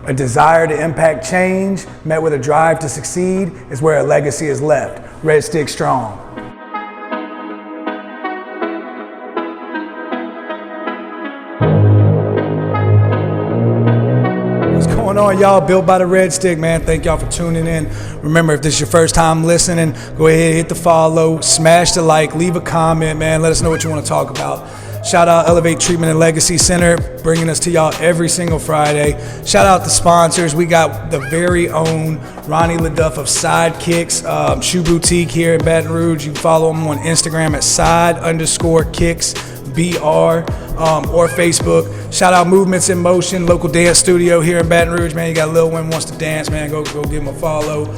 A desire to impact change, met with a drive to succeed, is where a legacy is left. Red Stick Strong. What's going on, y'all? Built by the Red Stick, man. Thank y'all for tuning in. Remember, if this is your first time listening, go ahead, hit the follow, smash the like, leave a comment, man. Let us know what you want to talk about. Shout out Elevate Treatment and Legacy Center, bringing us to y'all every single Friday. Shout out the sponsors. We got the very own Ronnie Leduff of Sidekicks Shoe Boutique here in Baton Rouge. You can follow him on Instagram at side_kicks_BR or Facebook. Shout out Movements in Motion, local dance studio here in Baton Rouge, man. You got Lil Wayne wants to dance, man. Go give him a follow.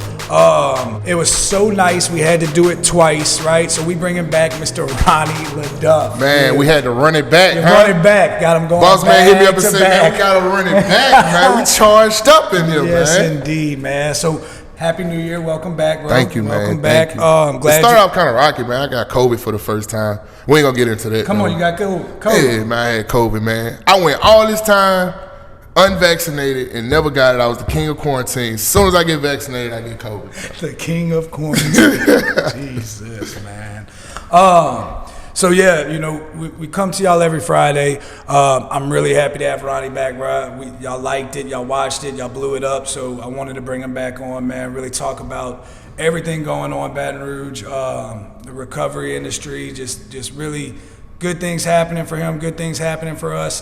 It was so nice. We had to do it twice, right? So we bringing back Mr. Ronnie Leduff. Man, we had to run it back, Run it back. Got him going. Boss back man hit me up and said, back. man, we got to run it back, man. We charged up in here, yes, man. Yes, indeed, man. So, Happy New Year. Welcome back, bro. Thank you, man. Welcome back. Thank you. I'm glad it started off kind of rocky, man. I got COVID for the first time. We ain't going to get into that. Come on, you got COVID. Yeah, man, I had COVID, man. I went all this time unvaccinated and never got it. I was the king of quarantine. As soon as I get vaccinated, I get COVID. The king of quarantine. Jesus, man. So yeah, you know, we come to y'all every Friday. I'm really happy to have Ronnie back, bro. Y'all liked it, y'all watched it, y'all blew it up. So I wanted to bring him back on, man. Really talk about everything going on in Baton Rouge, the recovery industry, just really good things happening for him, good things happening for us.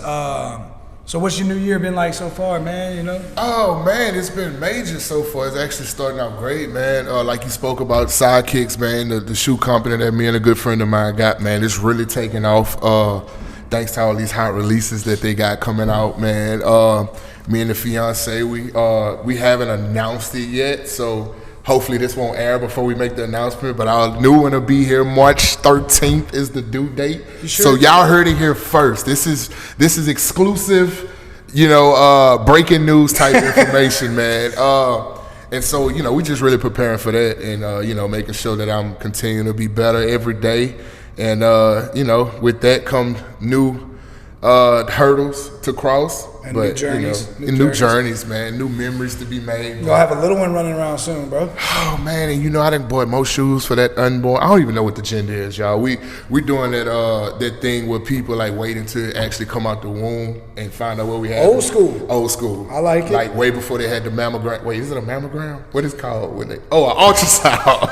So what's your new year been like so far, man, you know? Oh, man, it's been major so far. It's actually starting out great, man. Like you spoke about Sidekicks, man, the shoe company that me and a good friend of mine got, man, it's really taking off thanks to all these hot releases that they got coming out, man. Me and the fiance, we haven't announced it yet, so hopefully this won't air before we make the announcement, but our new one will be here. March 13th is the due date. Sure? So y'all heard it here first. This is exclusive, you know, breaking news type information, man. And so, you know, we just really preparing for that and, you know, making sure that I'm continuing to be better every day. And, you know, with that come new hurdles to cross. And new journeys. You know, new journeys, man. New memories to be made. You'll have a little one running around soon, bro. Oh, man. And, you know, I done bought more shoes for that unborn. I don't even know what the gender is, y'all. We doing that thing where people, like, waiting to actually come out the womb and find out what we have. Old school. Old school. I like it. Like, way before they had the mammogram. Wait, is it a mammogram? What is it called? An ultrasound.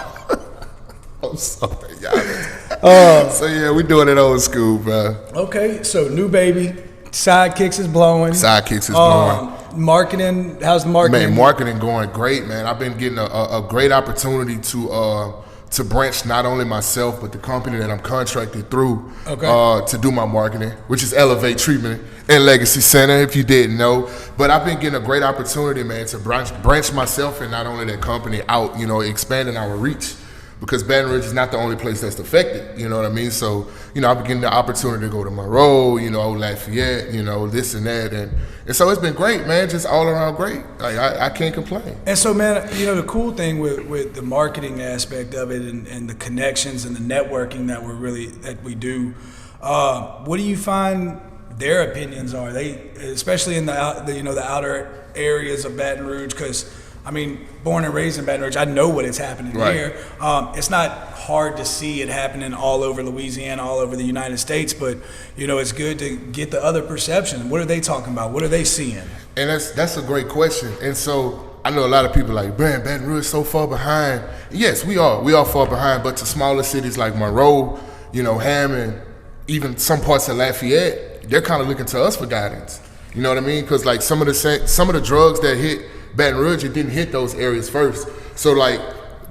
I'm sorry, y'all. So, yeah, we doing it old school, bro. Okay, so new baby. Sidekicks is blowing. Sidekicks is blowing. Marketing, how's the marketing? Man, marketing going great, man. I've been getting a great opportunity to branch not only myself but the company that I'm contracted through to do my marketing, which is Elevate Treatment and Legacy Center, if you didn't know. But I've been getting a great opportunity, man, to branch myself and not only that company out, you know, expanding our reach. Because Baton Rouge is not the only place that's affected, you know what I mean? So, you know, I've been getting the opportunity to go to Monroe, you know, Old Lafayette, you know, this and that. And so it's been great, man, just all around great. Like, I can't complain. And so, man, you know, the cool thing with the marketing aspect of it and the connections and the networking that we do, what do you find their opinions are? They, especially in the outer areas of Baton Rouge, because I mean, born and raised in Baton Rouge, I know what is happening here. It's not hard to see it happening all over Louisiana, all over the United States, but, you know, it's good to get the other perception. What are they talking about? What are they seeing? And that's a great question. And so I know a lot of people like, man, Baton Rouge is so far behind. Yes, we are. We are far behind, but to smaller cities like Monroe, you know, Hammond, even some parts of Lafayette, they're kind of looking to us for guidance. You know what I mean? Because, like, some of the drugs that hit Baton Rouge, it didn't hit those areas first. So, like,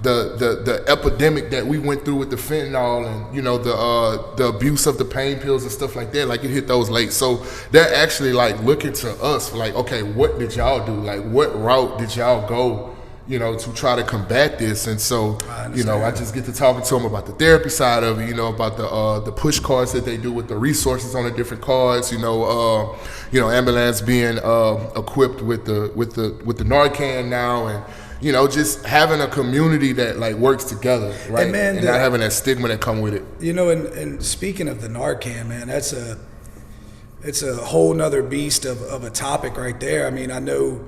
the epidemic that we went through with the fentanyl and, you know, the abuse of the pain pills and stuff like that, like, it hit those late. So they're actually, like, looking to us for, like, okay, what did y'all do? Like, what route did y'all go, you know, to try to combat this? And so, you know, I just get to talking to them about the therapy side of it, you know, about the push cards that they do with the resources on the different cards, you know, ambulance being equipped with the Narcan now, and, you know, just having a community that, like, works together, right? And, man, not having that stigma that come with it. You know, and speaking of the Narcan, man, it's a whole nother beast of a topic right there. I mean, I know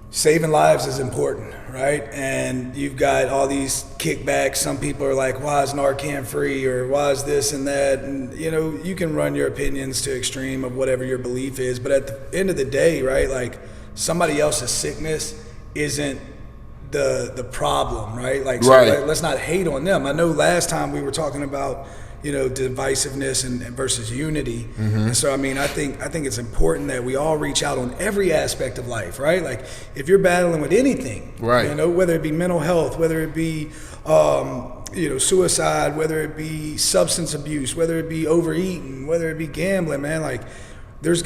saving lives is important, right? And you've got all these kickbacks. Some people are like, why is Narcan free, or why is this and that? And, you know, you can run your opinions to extreme of whatever your belief is. But at the end of the day, right, like, somebody else's sickness isn't the problem, right? Like, so let's not hate on them. I know last time we were talking about, you know, divisiveness and versus unity. And so, I mean, I think it's important that we all reach out on every aspect of life, right? Like, if you're battling with anything, you know, whether it be mental health, whether it be, you know, suicide, whether it be substance abuse, whether it be overeating, whether it be gambling, man, like, there's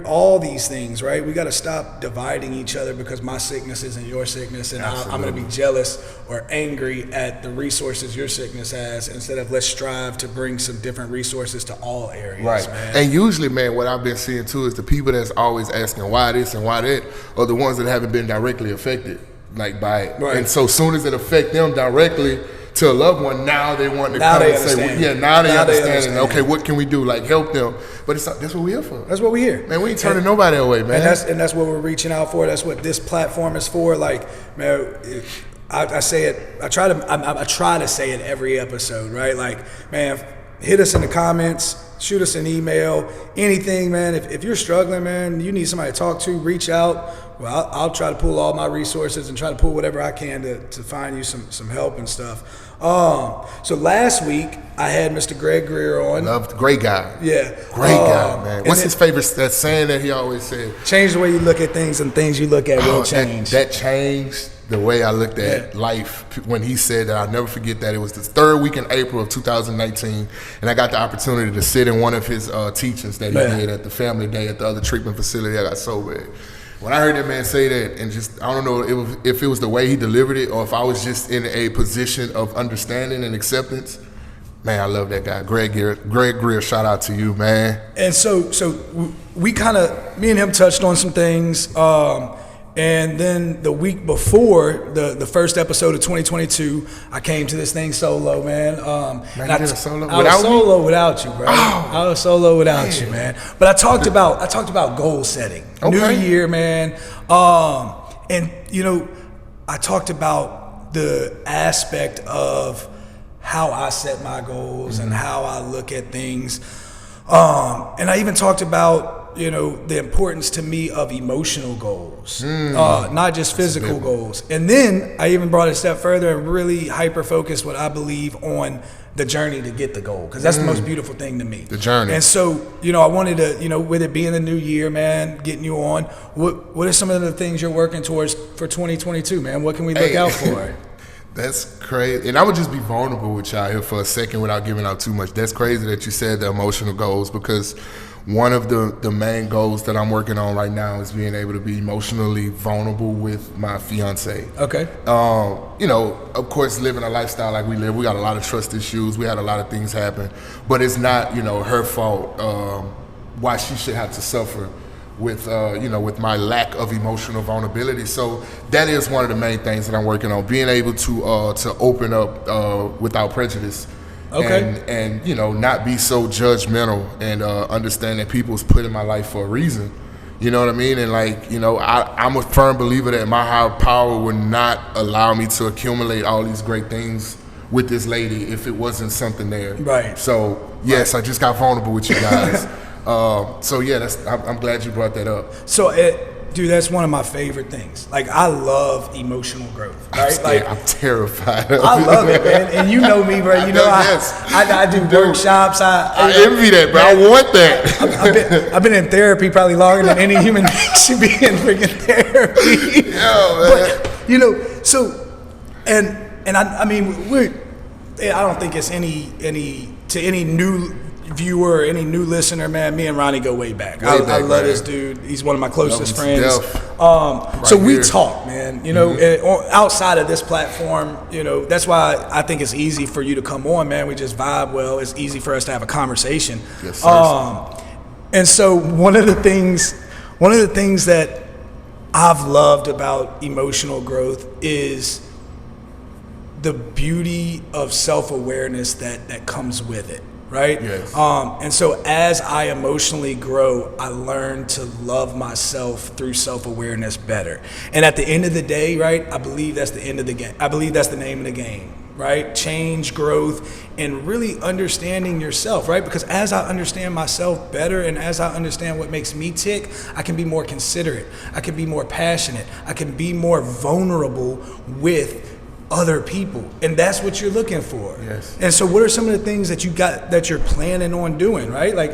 all these things, right? We got to stop dividing each other because my sickness isn't your sickness, and I'm going to be jealous or angry at the resources your sickness has, instead of let's strive to bring some different resources to all areas, man. And usually, man, what I've been seeing too is the people that's always asking why this and why that are the ones that haven't been directly affected, like, by it. And so soon as it affect them directly to a loved one, now they want to come and say, now they understand. Okay, what can we do? Like, help them. But that's what we're here for. That's what we're here. Man, we ain't turning nobody away, man. And that's what we're reaching out for. That's what this platform is for. Like, man, I say it. I try to say it every episode, right? Like, man, hit us in the comments, shoot us an email, anything, man. If you're struggling, man, you need somebody to talk to, reach out. Well, I'll try to pull all my resources and try to pull whatever I can to find you some help and stuff. So last week I had Mr. Greg Greer on. Great guy. Yeah. Great guy, man. What's his favorite that saying that he always said? Change the way you look at things, and things you look at will change. That changed the way I looked at life when he said that. I'll never forget that. It was the third week in April of 2019, and I got the opportunity to sit in one of his teachings that he did at the family day at the other treatment facility I got sober at. When I heard that man say that, and just, I don't know if it was the way he delivered it or if I was just in a position of understanding and acceptance, man, I love that guy. Greg Greer, shout out to you, man. And so we kind of, me and him touched on some things. And then the week before the first episode of 2022, I came to this thing solo, man. Man, I was solo without you, bro. I was solo without you, man. But I talked about goal setting, New Year, man. And you know, I talked about the aspect of how I set my goals and how I look at things. And I even talked about, you know, the importance to me of emotional goals, not just physical goals. And then I even brought it a step further and really hyper-focused what I believe on the journey to get the goal, because that's the most beautiful thing to me. The journey. And so, you know, I wanted to, you know, with it being the new year, man, getting you on, what are some of the things you're working towards for 2022, man? What can we look out for? That's crazy. And I would just be vulnerable with y'all here for a second without giving out too much. That's crazy that you said the emotional goals, because one of the main goals that I'm working on right now is being able to be emotionally vulnerable with my fiance. Okay. You know, of course, living a lifestyle like we live, we got a lot of trust issues. We had a lot of things happen, but it's not, you know, her fault why she should have to suffer with, you know, with my lack of emotional vulnerability. So that is one of the main things that I'm working on, being able to open up without prejudice. Okay. And you know, not be so judgmental, and understand that people's put in my life for a reason. You know what I mean? And like, you know, I'm a firm believer that my higher power would not allow me to accumulate all these great things with this lady if it wasn't something there. Right. So yes, I just got vulnerable with you guys. So yeah, I'm glad you brought that up. So dude, that's one of my favorite things. Like, I love emotional growth, right? I'm terrified of it. I love it, man. And you know me, bro. You know, I do workshops. I envy that, bro. I want that. I've been in therapy probably longer than any human being should be in freaking therapy. Yo, man. But, you know, so, and I mean, I don't think it's any new viewer or any new listener, man. Me and Ronnie go way back. I love this dude. He's one of my closest friends. So we talk, man. You know, outside of this platform, you know, that's why I think it's easy for you to come on, man. We just vibe well. It's easy for us to have a conversation. Yes, sir. And so one of the things that I've loved about emotional growth is the beauty of self-awareness that comes with it. right? Yes. And so as I emotionally grow, I learn to love myself through self-awareness better. And at the end of the day, right, I believe that's the end of the game. I believe that's the name of the game, right? Change, growth, and really understanding yourself, right? Because as I understand myself better and as I understand what makes me tick, I can be more considerate. I can be more passionate. I can be more vulnerable with other people, and that's what you're looking for. Yes. And so what are some of the things that you got that you're planning on doing, right? Like,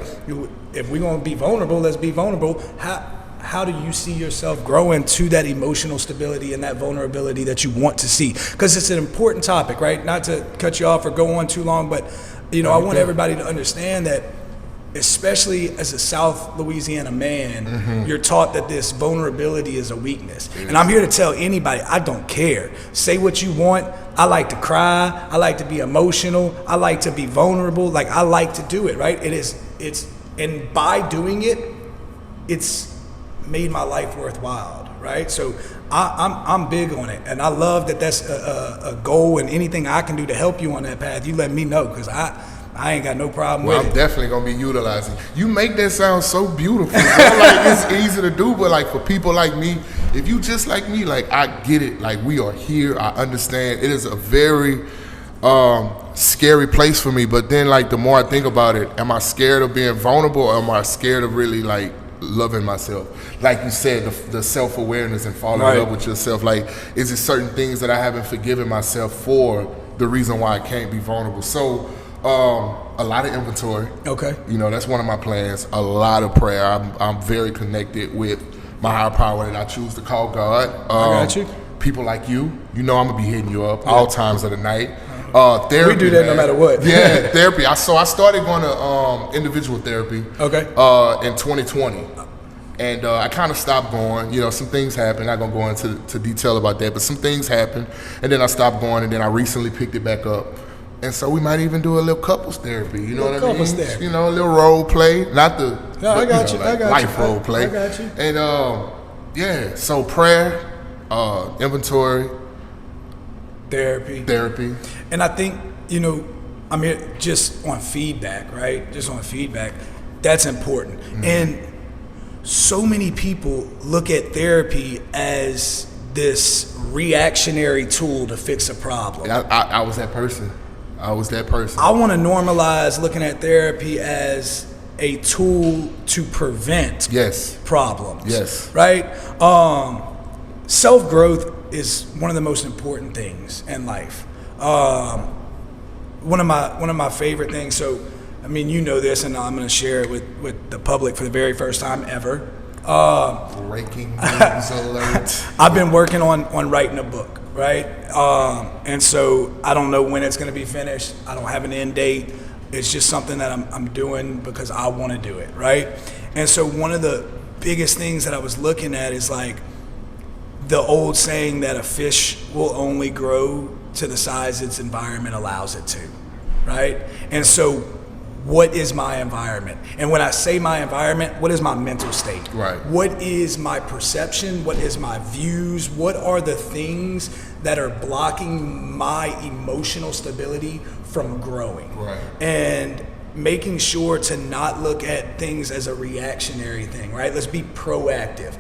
if we're going to be vulnerable, let's be vulnerable. How do you see yourself growing to that emotional stability and that vulnerability that you want to see? Because it's an important topic, right? Not to cut you off or go on too long, but I want everybody to understand that, especially as a South Louisiana man, you're taught that this vulnerability is a weakness. And I'm here to tell anybody, I don't care. Say what you want. I like to cry. I like to be emotional. I like to be vulnerable. Like, I like to do it, right? And by doing it, it's made my life worthwhile, right? So I'm big on it, and I love that that's a goal, and anything I can do to help you on that path, you let me know, because I ain't got no problem with it. I'm definitely gonna be utilizing. You make that sound so beautiful. Bro. Like, it's easy to do, but like for people like me, if you just like me, like I get it. Like, we are here. I understand. It is a very scary place for me. But then, like, the more I think about it, am I scared of being vulnerable, or am I scared of really like loving myself? Like you said, the self-awareness and falling in love with yourself. Like, is it certain things that I haven't forgiven myself for the reason why I can't be vulnerable? So. A lot of inventory. Okay. That's one of my plans. A lot of prayer. I'm very connected with my higher power that I choose to call God. I got you. People like you. I'm gonna be hitting you up all times of the night. Therapy. We do that, man. No matter what. Yeah, therapy. So I started going to individual therapy. Okay. In 2020. And I kind of stopped going. Some things happened. I'm not going to go into detail about that, but some things happened. And then I stopped going, and then I recently picked it back up. And so we might even do a little couples therapy. You know what I mean? Couples therapy. A little role play. Not the I got you. life role play. I got you. And so prayer, inventory, therapy. And I think, I'm here just on feedback, right? Just on feedback. That's important. Mm-hmm. And so many people look at therapy as this reactionary tool to fix a problem. I was that person. I want to normalize looking at therapy as a tool to prevent problems. Yes. Right? Self-growth is one of the most important things in life. One of my favorite things, so you know this, and I'm going to share it with the public for the very first time ever. Breaking news alert. I've been working on writing a book, right? And so I don't know when it's going to be finished. I don't have an end date. It's just something that I'm doing because I want to do it, right? And so one of the biggest things that I was looking at is like the old saying that a fish will only grow to the size its environment allows it to, right? And so what is my environment? And when I say my environment, what is my mental state? Right. What is my perception? What is my views? What are the things that are blocking my emotional stability from growing? Right. And making sure to not look at things as a reactionary thing, right? Let's be proactive.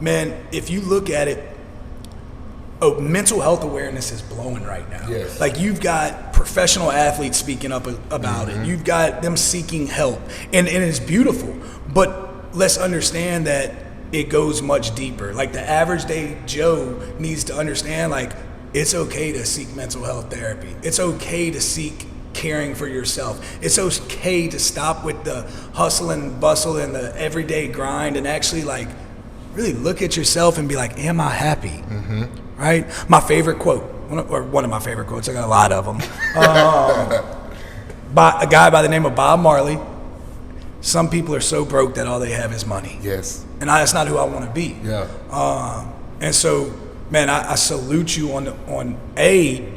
Man, if you look at it, mental health awareness is blowing right now. Yes. Like, you've got professional athletes speaking up about it. You've got them seeking help, and it's beautiful. But let's understand that it goes much deeper. Like, the average day Joe needs to understand, like, it's okay to seek mental health therapy. It's okay to seek caring for yourself. It's okay to stop with the hustle and bustle and the everyday grind and actually, like, really look at yourself and be like, am I happy? Right? My favorite quote, or one of my favorite quotes, I got a lot of them, by a guy by the name of Bob Marley. Some people are so broke that all they have is money. Yes. And that's not who I want to be. Yeah. And so, man, I salute you on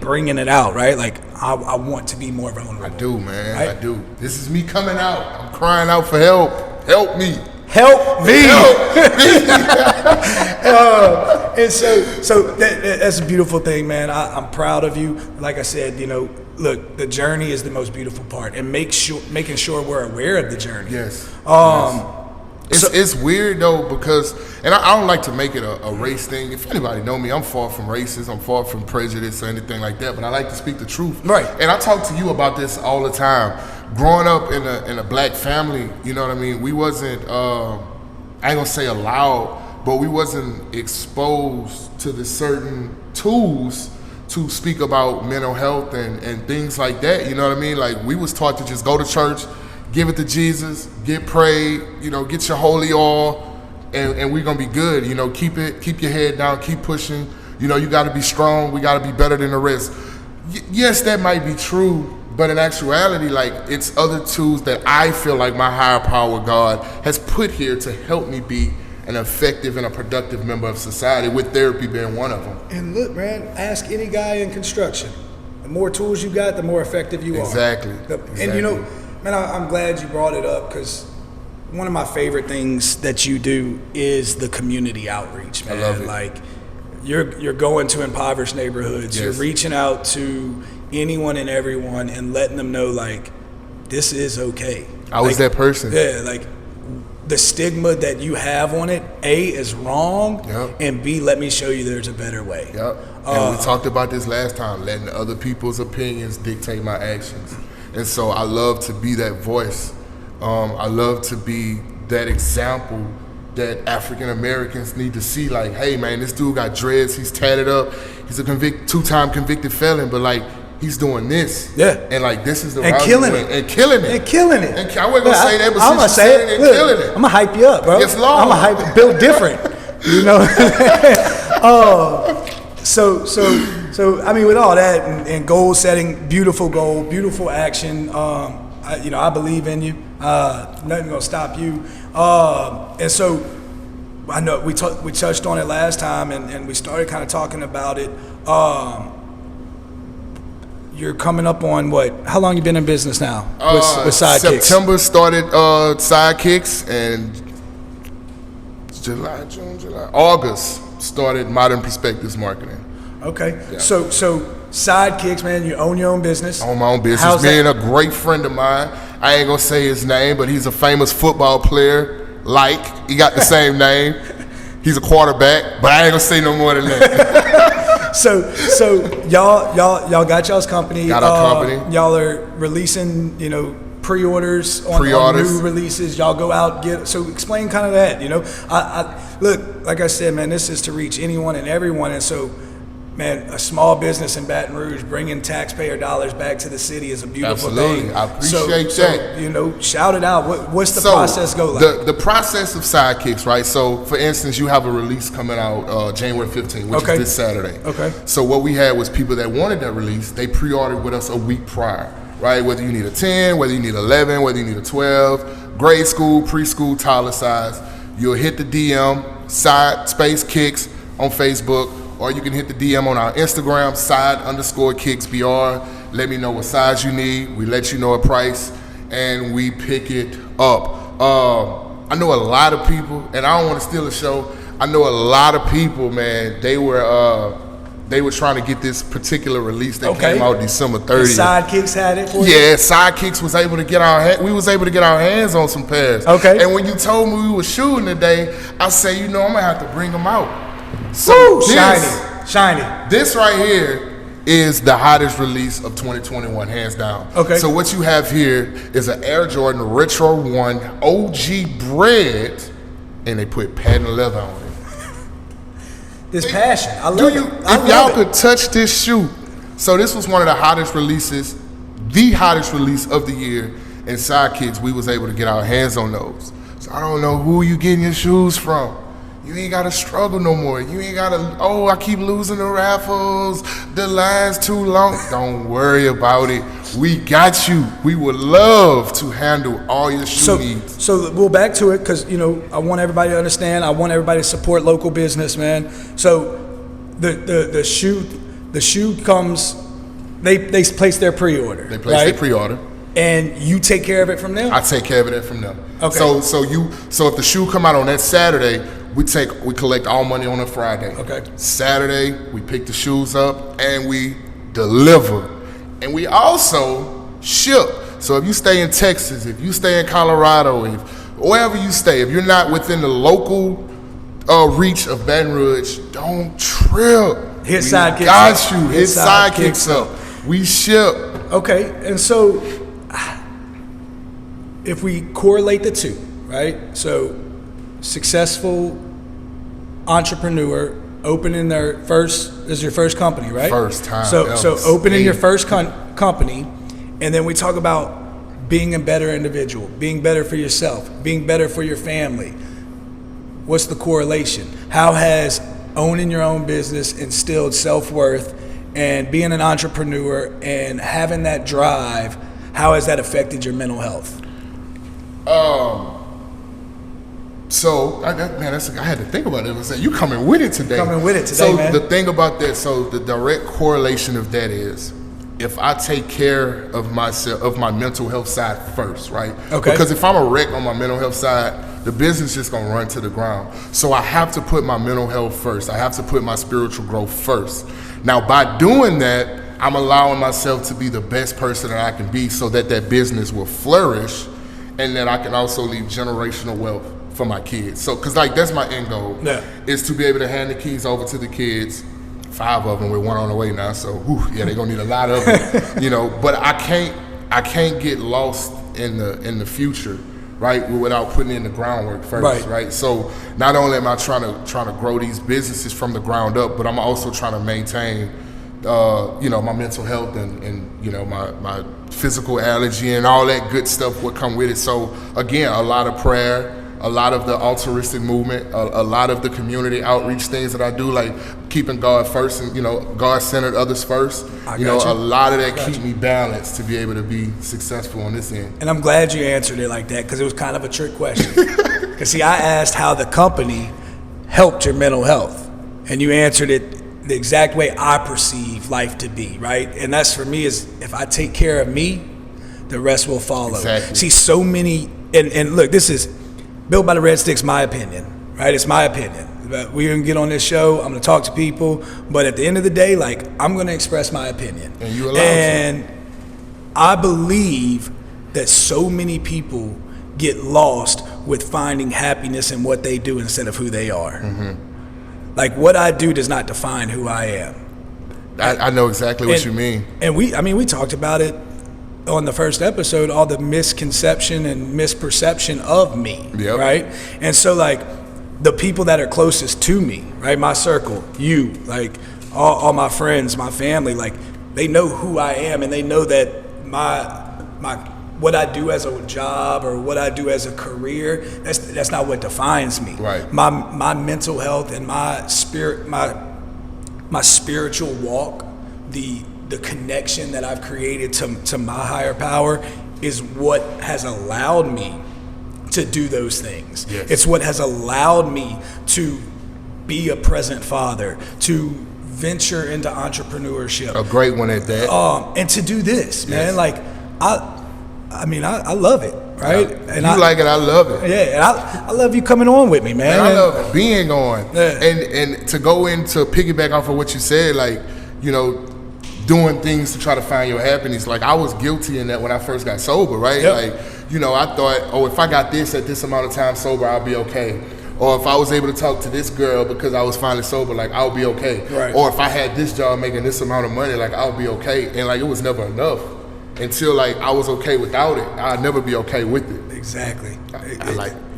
bringing it out, right? Like, I want to be more vulnerable. I do, man. Right? I do. This is me coming out. I'm crying out for help. Help me. Help me. And so that's a beautiful thing, man. I'm proud of you. Like I said, look, the journey is the most beautiful part, and making sure we're aware of the journey. Yes. Yes. It's weird though, because, and I don't like to make it a race thing. If anybody know me, I'm far from racist, I'm far from prejudice or anything like that, but I like to speak the truth. Right. And I talk to you about this all the time. Growing up in a black family, you know what I mean, we wasn't, I ain't gonna say allowed, but we wasn't exposed to the certain tools to speak about mental health and things like that, you know what I mean? Like, we was taught to just go to church, give it to Jesus, get prayed, you know, get your holy oil, and we're gonna be good. You know, keep your head down, keep pushing. You know, you gotta be strong, we gotta be better than the rest. Yes, that might be true, but in actuality, like, it's other tools that I feel like my higher power, God, has put here to help me be an effective and a productive member of society, with therapy being one of them. And look, man, ask any guy in construction. The more tools you got, the more effective you are. Exactly. And you know, man, I'm glad you brought it up, because one of my favorite things that you do is the community outreach, man. I love it. Like, you're going to impoverished neighborhoods. Yes. You're reaching out to anyone and everyone and letting them know, like, this is okay. I was that person. Yeah, like, the stigma that you have on it, A, is wrong, Yep. and B, let me show you there's a better way. Yep. And we talked about this last time, letting other people's opinions dictate my actions. And so I love to be that voice. I love to be that example that African Americans need to see. Like, hey man, this dude got dreads, he's tatted up, he's a two-time convicted felon, but like, he's doing this. Yeah. And like, this is the And route killing he it. went. And killing it. And killing it. And I wasn't gonna say that, but I'm gonna since say you said it. and Look, killing it. I'm gonna hype you up, bro. Yes, Lord. I'm gonna hype, build different. You know. So I mean, with all that and goal setting, beautiful goal, beautiful action. I believe in you. Nothing gonna stop you. And so I know we touched on it last time, and we started kind of talking about it. You're coming up on what? How long you been in business now with Sidekicks? September started Sidekicks, and August started Modern Perspectives Marketing. Okay, Yeah. so Sidekicks, man, you own your own business. I own my own business. How's Me that? and a great friend of mine, I ain't gonna say his name, but he's a famous football player. He got the same name. He's a quarterback, but I ain't gonna say no more than that. So y'all got y'all's company. Got our company. Y'all are releasing, pre-orders on new releases. Y'all go out so explain kind of that. I look, like I said, man, this is to reach anyone and everyone, and so, man, a small business in Baton Rouge bringing taxpayer dollars back to the city is a beautiful Absolutely. thing. I appreciate that. So, shout it out. What's the process go like? The process of Sidekicks, right? So, for instance, you have a release coming out January 15th, which is this Saturday. Okay. So what we had was people that wanted that release, they pre-ordered with us a week prior, right? Whether you need a 10, whether you need 11, whether you need a 12, grade school, preschool, toddler size, you'll hit the DM, Side Space Kicks on Facebook, or you can hit the DM on our Instagram, side_kicksbr. Let me know what size you need. We let you know a price, and we pick it up. I know a lot of people, and I don't want to steal the show. I know a lot of people, man. They were trying to get this particular release that came out December 30th. Sidekicks had it for you? Yeah, Sidekicks was able to get we was able to get our hands on some pairs. Okay. And when you told me we were shooting today, I say, I'm gonna have to bring them out. So Woo, shiny. This right here is the hottest release of 2021, hands down. Okay. So what you have here is an Air Jordan Retro 1 OG bread, and they put patent leather on it. This passion, I love it. If y'all could touch this shoe. So this was one of the hottest releases, the hottest release of the year. In Sidekicks, we was able to get our hands on those. So I don't know who you getting your shoes from. You ain't gotta struggle no more. You ain't gotta, I keep losing the raffles. The line's too long. Don't worry about it. We got you. We would love to handle all your shoe needs. So we'll back to it, because I want everybody to understand. I want everybody to support local business, man. So the shoe comes. They place their pre-order. They place their pre-order. And you take care of it from them? I take care of it from them. Okay. So if the shoe come out on that Saturday, we collect all money on a Friday. Okay. Saturday, we pick the shoes up and we deliver. And we also ship. So if you stay in Texas, if you stay in Colorado, if wherever you stay, if you're not within the local reach of Baton Rouge, don't trip. Hit sidekicks got you. Hit sidekicks up. We ship. Okay, and so if we correlate the two, right? So successful entrepreneur opening their first, this is your first company, right? First time. So opening your first company, and then we talk about being a better individual, being better for yourself, being better for your family. What's the correlation? How has owning your own business instilled self-worth, and being an entrepreneur and having that drive, how has that affected your mental health? So, I had to think about it. I was like, you coming with it today. Coming with it today, so man. The thing about that, so the direct correlation of that is, if I take care of myself, of my mental health side first, right? Okay. Because if I'm a wreck on my mental health side, the business is just gonna run to the ground. So I have to put my mental health first. I have to put my spiritual growth first. Now, by doing that, I'm allowing myself to be the best person that I can be, so that that business will flourish, and that I can also leave generational wealth for my kids. So, cause like that's my end goal, is to be able to hand the keys over to the kids. 5 of them, with 1 on the way now. So, they're gonna need a lot of them, you know. But I can't get lost in the future, right? Without putting in the groundwork first, right? So, not only am I trying to grow these businesses from the ground up, but I'm also trying to maintain, my mental health and my physical allergy and all that good stuff would come with it. So, again, a lot of prayer, a lot of the altruistic movement, a lot of the community outreach things that I do, like keeping God first and, God-centered, others first. A lot of that keep me balanced to be able to be successful on this end. And I'm glad you answered it like that, because it was kind of a trick question. Because see, I asked how the company helped your mental health, and you answered it the exact way I perceive life to be, right? And that's, for me, is if I take care of me, the rest will follow. Exactly. See, so many, and look, this is Built by the Red Stick's my opinion, right? It's my opinion. We're gonna get on this show, I'm gonna talk to people, but at the end of the day, like, I'm gonna express my opinion. And you allowed to. And I believe that so many people get lost with finding happiness in what they do instead of who they are. Mm-hmm. Like, what I do does not define who I am. I know exactly what you mean. And we talked about it on the first episode, all the misconception and misperception of me, right? And so, like, the people that are closest to me, right, my circle, you, like, all my friends, my family, like, they know who I am, and they know that my what I do as a job or what I do as a career, that's not what defines me. Right. My mental health and my spirit, my spiritual walk, the connection that I've created to my higher power is what has allowed me to do those things. Yes. It's what has allowed me to be a present father, to venture into entrepreneurship. A great one at that. And to do this, man. Yes. Like, I love it, right? And I love it. Yeah, and I love you coming on with me, man. And I love being on. Yeah. And to go into piggyback off of what you said, like, doing things to try to find your happiness. Like, I was guilty in that when I first got sober, right? Yep. Like, I thought, if I got this at this amount of time sober, I'll be okay. Or if I was able to talk to this girl because I was finally sober, like, I'll be okay. Right. Or if I had this job making this amount of money, like, I'll be okay. And, like, it was never enough until, like, I was okay without it. I'd never be okay with it. Exactly.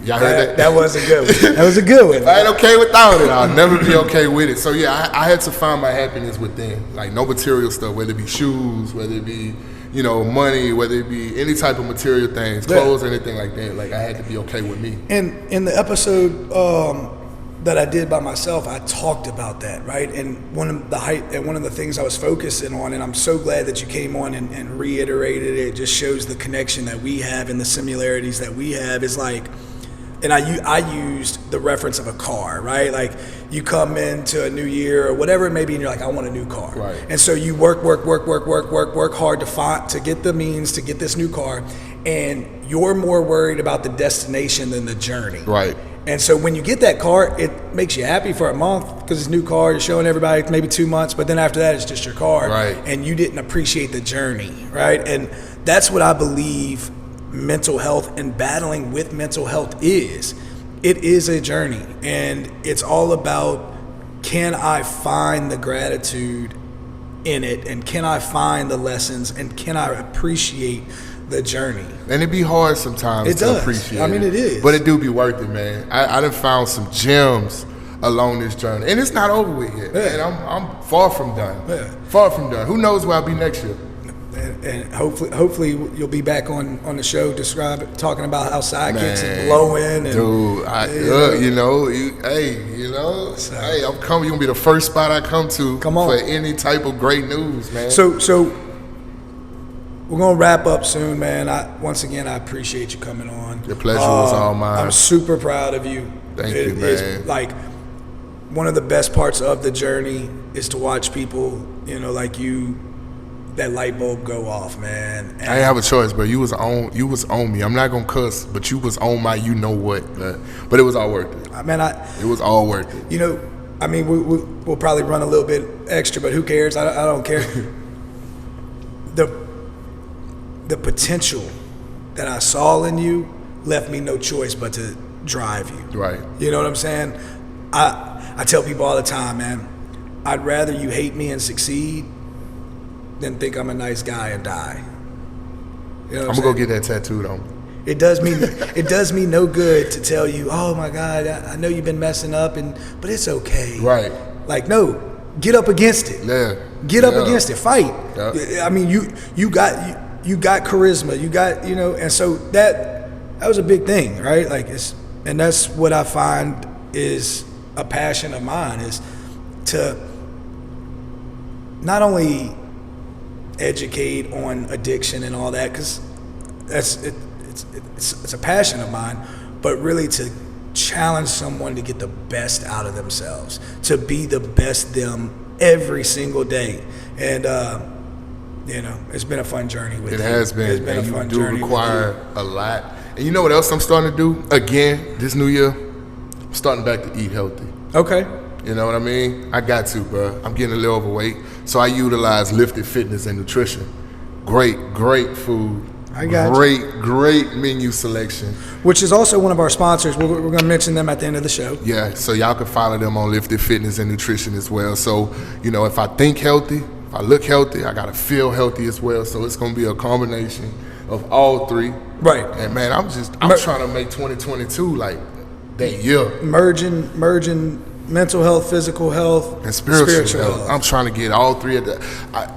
Y'all heard that? That was a good one. That was a good one. If I ain't okay without it, I'll never be okay with it. So yeah, I had to find my happiness within. Like, no material stuff, whether it be shoes, whether it be, money, whether it be any type of material things, clothes, anything like that. Like, I had to be okay with me. And in the episode that I did by myself, I talked about that, right? And one of the things I was focusing on, and I'm so glad that you came on and reiterated it, just shows the connection that we have and the similarities that we have, is like, and I used the reference of a car, right? Like, you come into a new year or whatever it may be, and you're like, I want a new car. Right. And so you work hard to get the means to get this new car, and you're more worried about the destination than the journey. Right. And so when you get that car, it makes you happy for a month because it's a new car. You're showing everybody maybe 2 months, but then after that, it's just your car. Right. And you didn't appreciate the journey, right? And that's what I believe mental health and battling with mental health is. It is a journey, and it's all about, can I find the gratitude in it, and can I find the lessons, and can I appreciate the journey? And it be hard sometimes It to does. appreciate I mean, it is. But it do be worth it, man. I done found some gems along this journey. And it's not over with yet. Yeah. And I'm far from done. Yeah. Far from done. Who knows where I'll be next year? And hopefully you'll be back on the show talking about how sidekicks and blowing. And, dude, hey, I'm coming. You're going to be the first spot I come to for any type of great news, man. So we're going to wrap up soon, man. Once again, I appreciate you coming on. The pleasure was all mine. I'm super proud of you. Thank you, man. It's like one of the best parts of the journey is to watch people, like you, that light bulb go off, man. And I didn't have a choice, bro. You was on me. I'm not gonna cuss, but you was on my you know what. But it was all worth it. It was all worth it. I mean, we'll probably run a little bit extra, but who cares? I don't care. The potential that I saw in you left me no choice but to drive you. Right. You know what I'm saying? I tell people all the time, man, I'd rather you hate me and succeed than think I'm a nice guy and die. I'm gonna go get that tattooed on me. It does me no good to tell you, oh my God, I know you've been messing up, but it's okay. Right. Like, no, get up against it. Yeah. Get up against it. Fight. Yeah. I mean, you got charisma. You got, and so that was a big thing, right? Like, and that's what I find is a passion of mine, is to not only educate on addiction and all that, because it's a passion of mine, but really to challenge someone to get the best out of themselves, to be the best them every single day. And it's been a fun journey with you. It has been. It's been a fun journey. You do require a lot. And you know what else I'm starting to do again this new year? I'm starting back to eat healthy. Okay. You know what I mean? I got to, bro. I'm getting a little overweight, so I utilize lifted fitness and nutrition. Great food. I got great menu selection. Which is also one of our sponsors. We're going to mention them at the end of the show. Yeah, so y'all can follow them on lifted fitness and nutrition as well. So, if I think healthy, if I look healthy, I got to feel healthy as well. So it's going to be a combination of all three. Right. And man, I'm trying to make 2022 like that year. Merging mental health, physical health, and spiritual health. I'm trying to get all three of that. I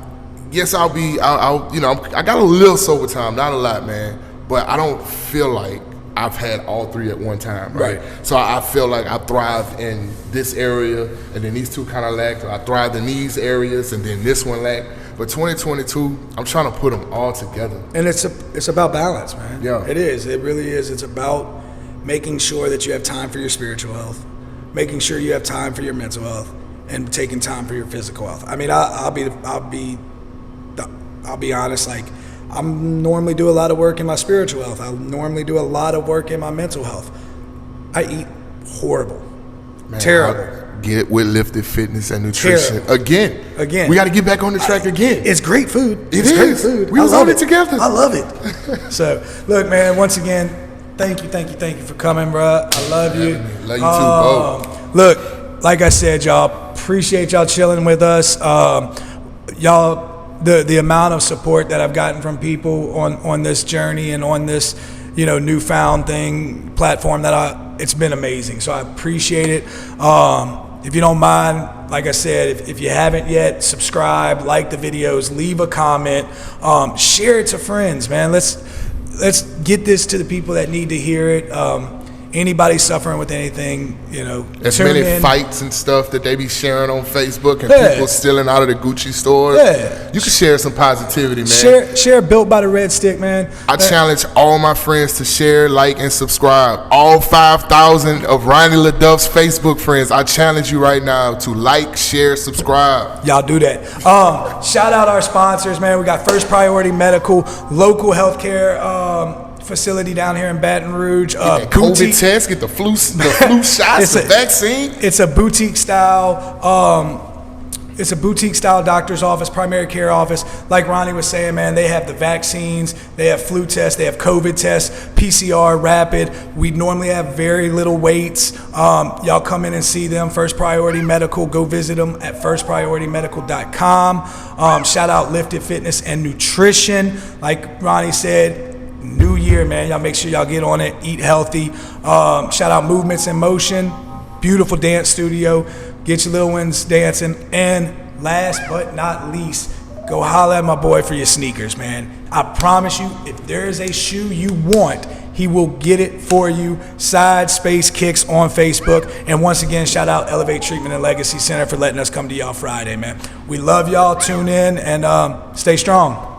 got a little sober time, not a lot, man, but I don't feel like I've had all three at one time, right? So I feel like I thrive in this area, and then these two kind of lack. I thrive in these areas, and then this one lack. But 2022, I'm trying to put them all together. And it's about balance, man. Yeah. It is. It really is. It's about making sure that you have time for your spiritual health, making sure you have time for your mental health, and taking time for your physical health. I mean, I'll be honest. Like, I normally do a lot of work in my spiritual health. I normally do a lot of work in my mental health. I eat horrible, terrible. Get with lifted fitness and nutrition again. We got to get back on the track again. It's great food. It's great food. We was on it together. I love it. So, look, man. Once again, thank you for coming, bro. I love you. Love you too, Bo. Look, like I said, y'all, appreciate y'all chilling with us. Y'all, the amount of support that I've gotten from people on this journey and on this, newfound platform it's been amazing. So I appreciate it. If you don't mind, like I said, if you haven't yet, subscribe, like the videos, leave a comment, share it to friends, man. Let's get this to the people that need to hear it. Anybody suffering with anything, as many fights and stuff that they be sharing on Facebook and people stealing out of the Gucci stores. Yeah. You can share some positivity, man. Share Built by the Red Stick, man. I challenge all my friends to share, like, and subscribe. All 5,000 of Ronnie Leduff's Facebook friends, I challenge you right now to like, share, subscribe. Y'all do that. Shout out our sponsors, man. We got First Priority Medical, local healthcare facility down here in Baton Rouge. Get that COVID test, get the flu shots, the vaccine. It's a boutique style. It's a boutique style doctor's office, primary care office. Like Ronnie was saying, man, they have the vaccines, they have flu tests, they have COVID tests, PCR, rapid. We normally have very little waits. Y'all come in and see them. First Priority Medical. Go visit them at firstprioritymedical.com. Shout out Lifted Fitness and Nutrition. Like Ronnie said, new year, man. Y'all make sure y'all get on it. Eat healthy. Shout out Movements in Motion. Beautiful dance studio. Get your little ones dancing. And last but not least, go holler at my boy for your sneakers, man. I promise you, if there is a shoe you want, he will get it for you. Side Space Kicks on Facebook. And once again, shout out Elevate Treatment and Legacy Center for letting us come to y'all Friday, man. We love y'all. Tune in and stay strong.